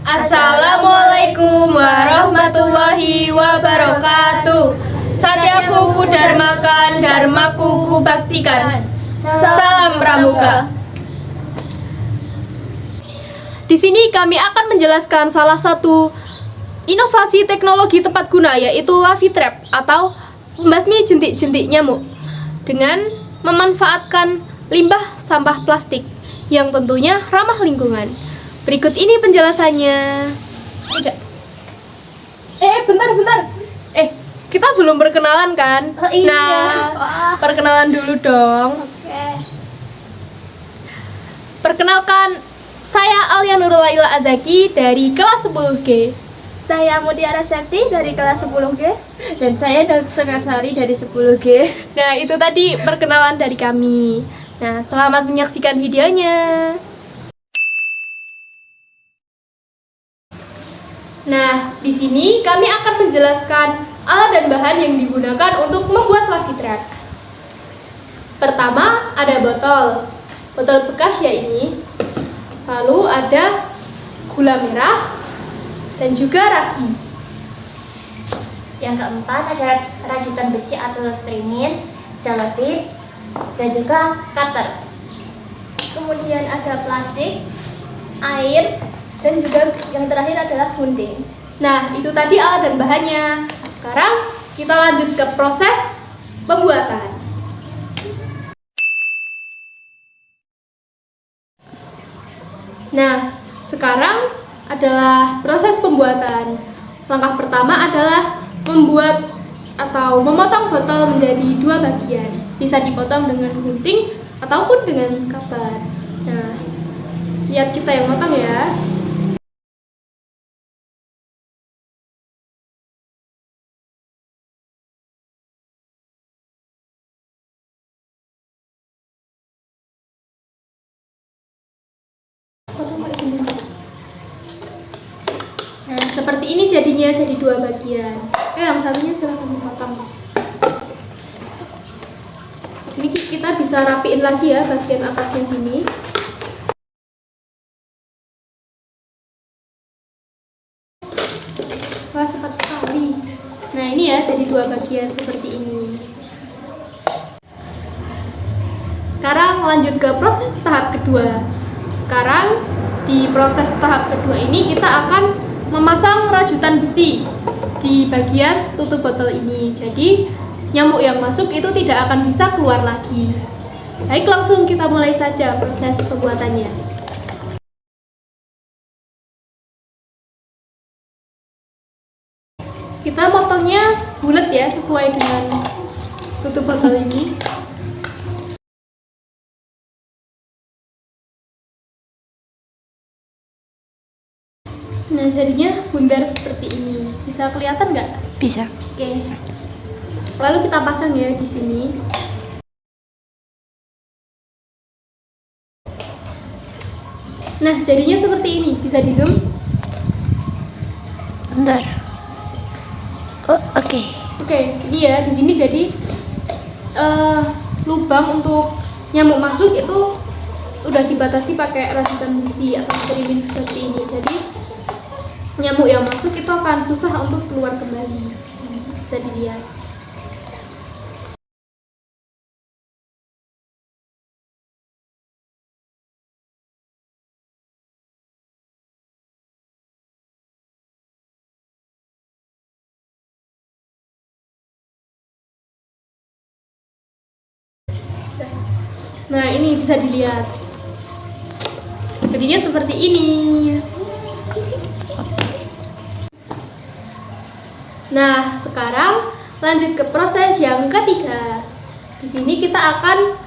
Assalamualaikum warahmatullahi wabarakatuh. Satyaku kudarmakan, dharmaku kubaktikan. Salam Pramuka. Di sini kami akan menjelaskan salah satu inovasi teknologi tepat guna, yaitu Lavi Trap atau membasmi jentik-jentik nyamuk dengan memanfaatkan limbah sampah plastik yang tentunya ramah lingkungan. Berikut ini penjelasannya. Bentar. Kita belum perkenalan kan? Oh, iya. Nah, perkenalan dulu dong. Oke. Perkenalkan, saya Alia Nurul Laila Azaki dari kelas 10G. Saya Mutiara Septi dari kelas 10G. Dan saya Dr. Sari dari 10G. Nah, itu tadi perkenalan dari kami. Nah, selamat menyaksikan videonya. Nah, di sini kami akan menjelaskan alat dan bahan yang digunakan untuk membuat Lavi Trap. Pertama, ada botol bekas ya ini. Lalu ada gula merah dan juga ragi. Yang keempat ada rajutan besi atau streamin, selotip, dan juga cutter. Kemudian ada plastik, air, dan juga yang terakhir adalah gunting. Nah, itu tadi alat dan bahannya. Sekarang kita lanjut ke proses pembuatan. Nah, sekarang adalah proses pembuatan. Langkah pertama adalah membuat atau memotong botol menjadi 2 bagian. Bisa dipotong dengan gunting ataupun dengan kapas. Nah, lihat kita yang motong ya. Nah, seperti ini jadinya, jadi 2 bagian. Yang satunya silahkan dipotong. Ini kita bisa rapiin lagi ya bagian atasnya sini. Wah, cepat sekali. Nah, ini ya jadi 2 bagian seperti ini. Sekarang lanjut ke proses tahap kedua. Sekarang di proses tahap kedua ini kita akan memasang rajutan besi di bagian tutup botol ini. Jadi nyamuk yang masuk itu tidak akan bisa keluar lagi. Baik, langsung kita mulai saja proses pembuatannya. Kita motongnya bulat ya, sesuai dengan tutup botol ini. Nah, jadinya bundar seperti ini. Bisa kelihatan nggak? Bisa. Oke. Lalu kita pasang ya di sini. Nah, jadinya seperti ini. Bisa di zoom? Bentar. Oh, oke. Oke, ini ya di sini jadi lubang untuk nyamuk masuk itu udah dibatasi pakai rajutan besi atau streaming seperti ini. Jadi nyamuk yang masuk itu akan susah untuk keluar kembali. Bisa dilihat. Nah, ini bisa dilihat. Jadinya seperti ini. Nah, sekarang lanjut ke proses yang ketiga. Di sini kita akan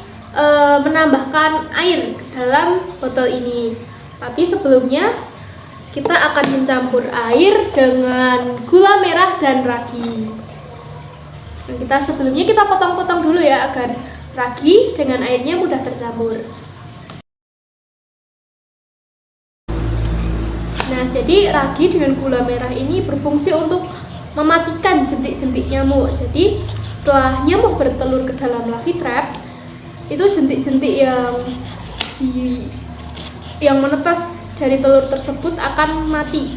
menambahkan air ke dalam botol ini. Tapi sebelumnya kita akan mencampur air dengan gula merah dan ragi. Nah, sebelumnya kita potong-potong dulu ya agar ragi dengan airnya mudah tercampur. Nah, jadi ragi dengan gula merah ini berfungsi untuk mematikan jentik-jentik nyamuk. Jadi setelah nyamuk bertelur ke dalam Lavi Trap, itu jentik-jentik yang menetas dari telur tersebut akan mati.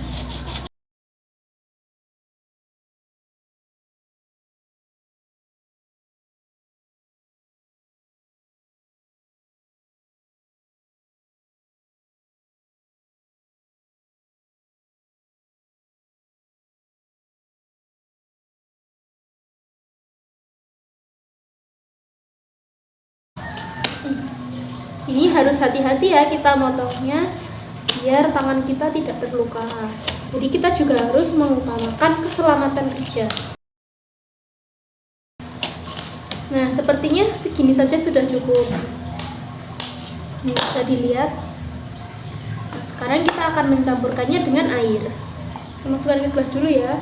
Ini harus hati-hati ya kita motongnya biar tangan kita tidak terluka. Jadi kita juga harus mengutamakan keselamatan kerja. Nah, sepertinya segini saja sudah cukup. Ini bisa dilihat. Nah, sekarang kita akan mencampurkannya dengan air. Kita masukkan ke gelas dulu ya.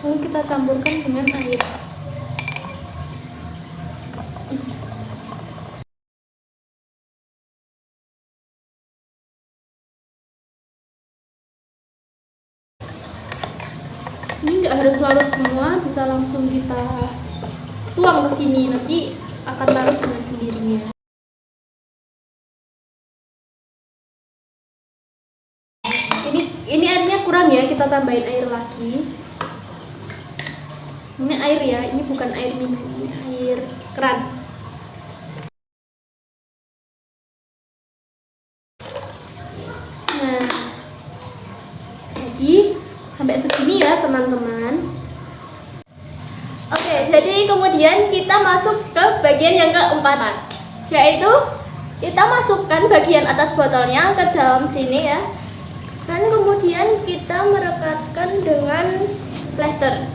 Lalu kita campurkan dengan air. Ini nggak harus larut semua, bisa langsung kita tuang ke sini, nanti akan larut dengan sendirinya. Ini airnya kurang ya, kita tambahin air lagi. Ini air ya, ini bukan air minum, ini air keran. Nah, jadi sampai segini ya teman-teman. Oke, jadi kemudian kita masuk ke bagian yang keempat, yaitu kita masukkan bagian atas botolnya ke dalam sini ya, dan kemudian kita merekatkan dengan plester.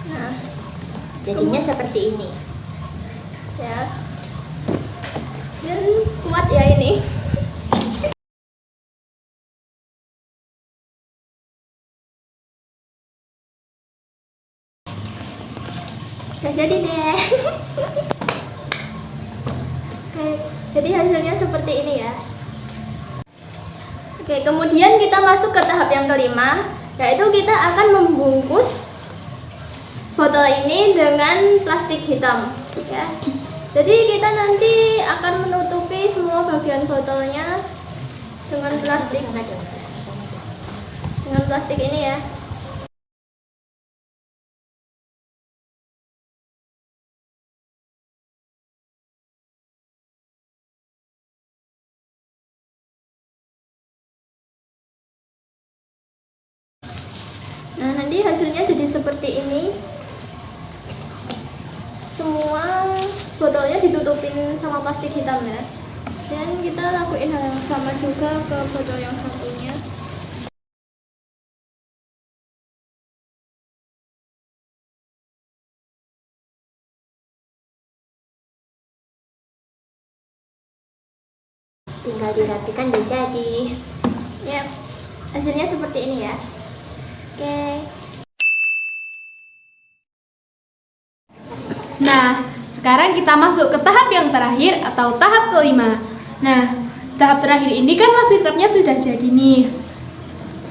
Nah, jadinya seperti ini ya, dan kuat ya ini. Udah jadi deh. Oke, jadi hasilnya seperti ini ya. Oke, kemudian kita masuk ke tahap yang kelima, yaitu kita akan membungkus botol ini dengan plastik hitam ya. Jadi kita nanti akan menutupi semua bagian botolnya dengan plastik ini ya. Nah, nanti hasilnya jadi seperti ini. Semua botolnya ditutupin sama plastik hitam ya. Dan kita lakuin hal yang sama juga ke botol yang satunya. Tinggal dirapikan dan jadi. Ya, hasilnya seperti ini ya. Oke. Nah, sekarang kita masuk ke tahap yang terakhir atau tahap kelima. Nah, tahap terakhir ini kan Luffy Trap-nya sudah jadi nih.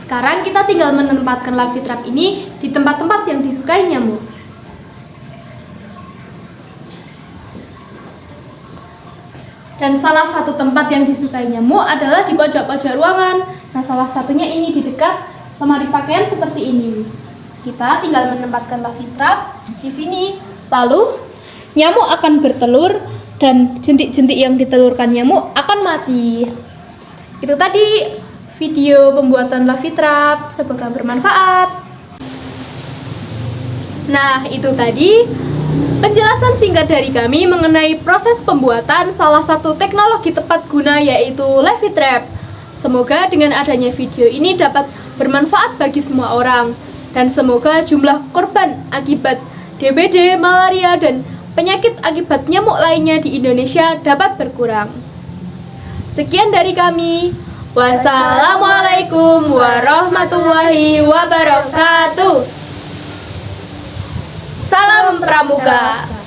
Sekarang kita tinggal menempatkan Luffy Trap ini di tempat-tempat yang disukai nyamuk. Dan salah satu tempat yang disukai nyamuk adalah di pojok-pojok ruangan. Nah, salah satunya ini di dekat lemari pakaian seperti ini. Kita tinggal menempatkan Luffy Trap di sini. Lalu nyamuk akan bertelur dan jentik-jentik yang ditelurkan nyamuk akan mati. Itu tadi video pembuatan Luffy Trap, semoga bermanfaat. Nah, itu tadi penjelasan singkat dari kami mengenai proses pembuatan salah satu teknologi tepat guna yaitu Luffy Trap. Semoga dengan adanya video ini dapat bermanfaat bagi semua orang, dan semoga jumlah korban akibat DBD, malaria, dan penyakit akibat nyamuk lainnya di Indonesia dapat berkurang. Sekian dari kami. Wassalamualaikum warahmatullahi wabarakatuh. Salam Pramuka.